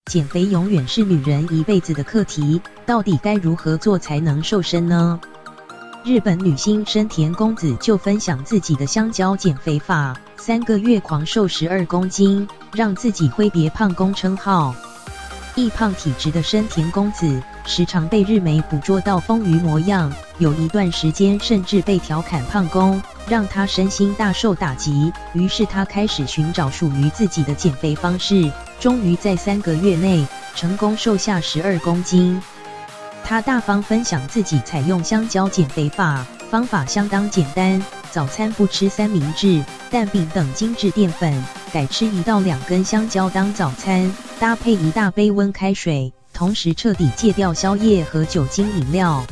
减肥永远是女人一辈子的课题，到底该如何做才能瘦身呢？日本女星深田恭子就分享自己的香蕉减肥法，3个月狂瘦12公斤，让自己挥别胖公称号。易胖体质的深田恭子时常被日媒捕捉到丰腴模样，有一段时间甚至被调侃胖公，让她身心大受打击。于是她开始寻找属于自己的减肥方式，终于在3个月内成功瘦下12公斤。她大方分享自己采用香蕉减肥法，方法相当简单，早餐不吃三明治、蛋饼等精致淀粉，改吃1到2根香蕉当早餐，搭配1大杯温开水，同时彻底戒掉宵夜和酒精饮料。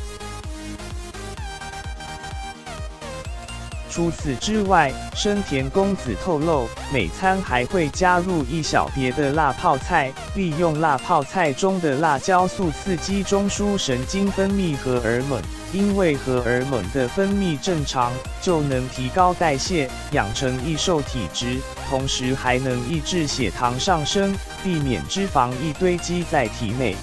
除此之外，深田恭子透露，每餐还会加入1小碟的辣泡菜，利用辣泡菜中的辣椒素刺激中枢神经分泌荷尔蒙，因为荷尔蒙的分泌正常，就能提高代谢，养成易瘦体质，同时还能抑制血糖上升，避免脂肪易堆积在体内。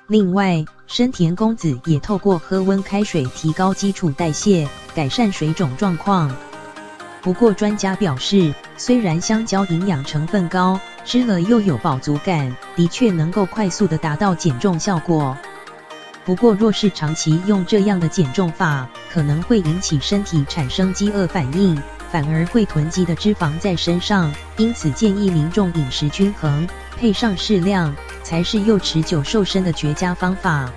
另外，深田恭子也透过喝温开水提高基础代谢，改善水肿状况。不过专家表示，虽然香蕉营养成分高，吃了又有饱足感，的确能够快速的达到减重效果。不过若是长期用这样的减重法，可能会引起身体产生饥饿反应，反而会囤积的脂肪在身上，因此建议民众饮食均衡，配上适量，才是又持久瘦身的绝佳方法。